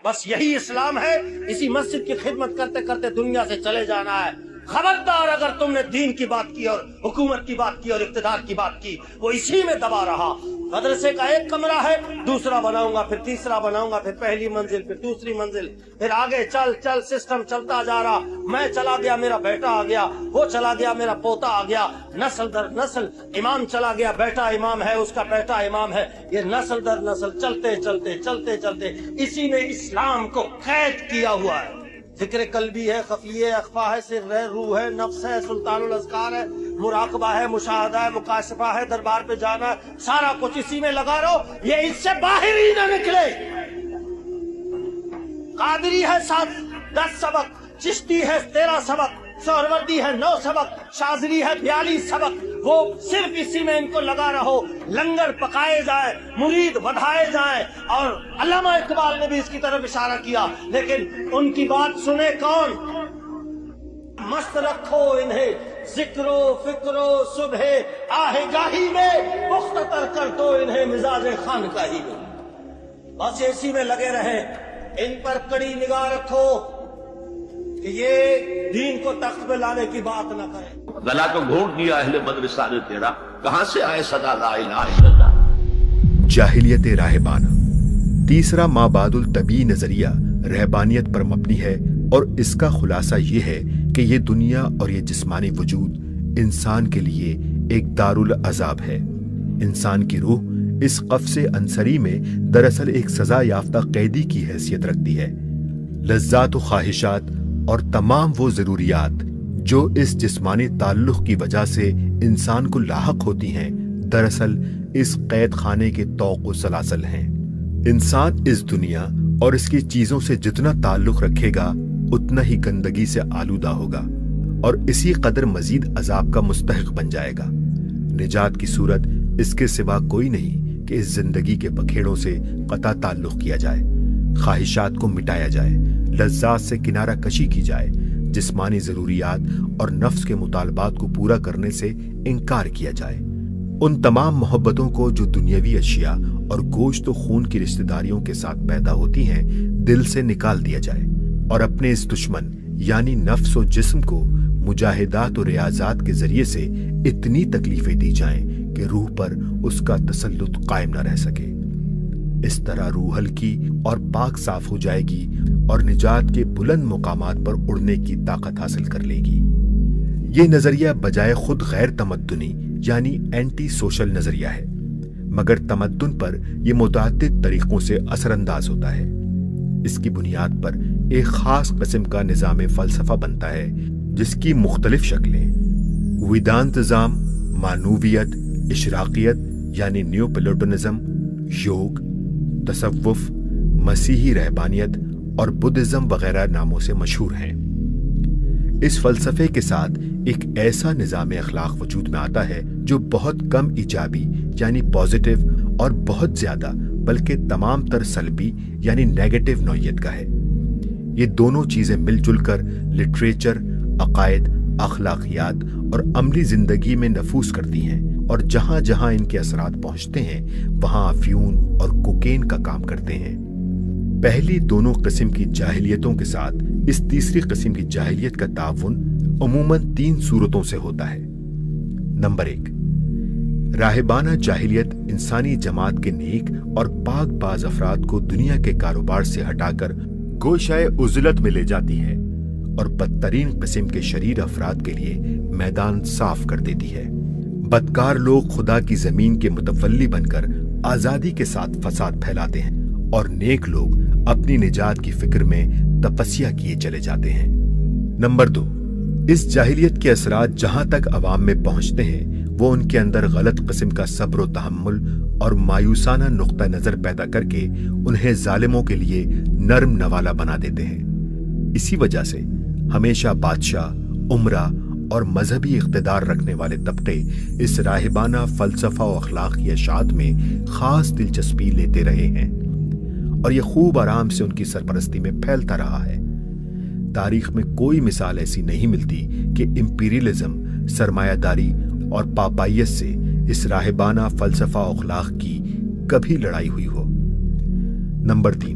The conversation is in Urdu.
بس یہی اسلام ہے. اسی مسجد کی خدمت کرتے کرتے دنیا سے چلے جانا ہے. خبردار اگر تم نے دین کی بات کی اور حکومت کی بات کی اور اقتدار کی بات کی, وہ اسی میں دبا رہا. مدرسے کا ایک کمرہ ہے, دوسرا بناؤں گا, پھر تیسرا بناؤں گا, پھر پہلی منزل, پھر دوسری منزل, پھر آگے چل چل سسٹم چلتا جا رہا. میں چلا گیا, میرا بیٹا آ گیا, وہ چلا گیا, میرا پوتا آ گیا, نسل در نسل. امام چلا گیا, بیٹا امام ہے, اس کا بیٹا امام ہے. یہ نسل در نسل چلتے چلتے چلتے چلتے اسی نے اسلام کو قید کیا ہوا ہے. ذکر قلبی ہے, خفیہ اخفا ہے, سر ہے, روح ہے, نفس ہے, سلطان الاذکار ہے, مراقبہ ہے, مشاہدہ ہے, مکاشفہ ہے, دربار پہ جانا ہے, سارا کچھ اسی میں لگا رہو. یہ اس سے باہر ہی نہ نکلے. قادری ہے 10 سبق, چشتی ہے 13 سبق, سہروردی ہے 9 سبق, شاذلی ہے 42 سبق. وہ صرف اسی میں ان کو لگا رہو. لنگر پکائے جائیں, مرید بڑھائے جائیں. اور علامہ اقبال نے بھی اس کی طرف اشارہ کیا, لیکن ان کی بات سنے کون؟ مست رکھو انہیں ذکر و فکر و صبح آہ گاہی میں, مختطر کر دو انہیں مزاج خانقاہی میں. بس اسی میں لگے رہیں. ان پر کڑی نگاہ رکھو کہ یہ دین کو تخت پہ لانے کی بات نہ کریں. گلا تو گھونٹ دیا اہل مدرسہ نے تیرا, کہاں سے آئے صدا لا الہ الا اللہ. جاہلیت راہبانہ. تیسرا ما بعد الطبی نظریہ رہبانیت پر مبنی ہے, اور اس کا خلاصہ یہ ہے کہ یہ دنیا اور یہ جسمانی وجود انسان کے لیے ایک دارالعذاب ہے. انسان کی روح اس قفس انصری میں دراصل ایک سزا یافتہ قیدی کی حیثیت رکھتی ہے. لذات و خواہشات اور تمام وہ ضروریات جو اس جسمانی تعلق کی وجہ سے انسان کو لاحق ہوتی ہیں, دراصل اس قید خانے کے طوق و سلاسل ہیں. انسان اس دنیا اور اس کی چیزوں سے جتنا تعلق رکھے گا اتنا ہی گندگی سے آلودہ ہوگا, اور اسی قدر مزید عذاب کا مستحق بن جائے گا. نجات کی صورت اس کے سوا کوئی نہیں کہ اس زندگی کے بکھیڑوں سے قطع تعلق کیا جائے, خواہشات کو مٹایا جائے, لذات سے کنارہ کشی کی جائے, جسمانی ضروریات اور نفس کے مطالبات کو پورا کرنے سے انکار کیا جائے. ان تمام محبتوں کو جو دنیاوی اشیاء اور گوشت و خون کی رشتہ داریوں کے ساتھ پیدا ہوتی ہیں دل سے نکال دیا جائے, اور اپنے اس دشمن یعنی نفس و جسم کو مجاہدات و ریاضات کے ذریعے سے اتنی تکلیفیں دی جائیں کہ روح پر اس کا تسلط قائم نہ رہ سکے. اس طرح روح ہلکی اور پاک صاف ہو جائے گی اور نجات کے بلند مقامات پر اڑنے کی طاقت حاصل کر لے گی. یہ نظریہ بجائے خود غیر تمدنی یعنی اینٹی سوشل نظریہ ہے, مگر تمدن پر یہ متعدد طریقوں سے اثر انداز ہوتا ہے. اس کی بنیاد پر ایک خاص قسم کا نظام فلسفہ بنتا ہے جس کی مختلف شکلیں ویدانتزم, مانویت, اشراقیت یعنی نیو پلیٹونزم, یوگ, تصوف, مسیحی رہبانیت اور بدھزم وغیرہ ناموں سے مشہور ہیں. اس فلسفے کے ساتھ ایک ایسا نظام اخلاق وجود میں آتا ہے جو بہت کم ایجابی یعنی پازیٹیو اور بہت زیادہ بلکہ تمام تر سلبی یعنی نیگیٹو نوعیت کا ہے. یہ دونوں چیزیں مل جل کر لٹریچر, عقائد, اخلاقیات اور عملی زندگی میں نفوذ کرتی ہیں, اور جہاں جہاں ان کے اثرات پہنچتے ہیں وہاں افیون اور کوکین کا کام کرتے ہیں. پہلی دونوں قسم کی جاہلیتوں کے ساتھ اس تیسری قسم کی جاہلیت کا تعاون عموماً 3 صورتوں سے ہوتا ہے. نمبر 1, راہبانہ جاہلیت انسانی جماعت کے نیک اور پاک باز افراد کو دنیا کے کاروبار سے ہٹا کر گوشۂ عزلت میں لے جاتی ہے اور بدترین قسم کے شریر افراد کے لیے میدان صاف کر دیتی ہے. بدکار لوگ خدا کی زمین کے متولی بن کر آزادی کے ساتھ فساد پھیلاتے ہیں, اور نیک لوگ اپنی نجات کی فکر میں تپسیا کیے چلے جاتے ہیں. نمبر 2, اس جاہلیت کے اثرات جہاں تک عوام میں پہنچتے ہیں وہ ان کے اندر غلط قسم کا صبر و تحمل اور مایوسانہ نقطہ نظر پیدا کر کے انہیں ظالموں کے لیے نرم نوالا بنا دیتے ہیں. اسی وجہ سے ہمیشہ بادشاہ, عمرہ اور مذہبی اقتدار رکھنے والے طبقے اس راہبانہ فلسفہ و اخلاقی اشاعت میں خاص دلچسپی لیتے رہے ہیں, اور یہ خوب آرام سے ان کی سرپرستی میں پھیلتا رہا ہے. تاریخ میں کوئی مثال ایسی نہیں ملتی کہ امپیریلزم, سرمایہ داری اور پاپائیت سے اس راہبانہ فلسفہ و اخلاق کی کبھی لڑائی ہوئی ہو. نمبر 3,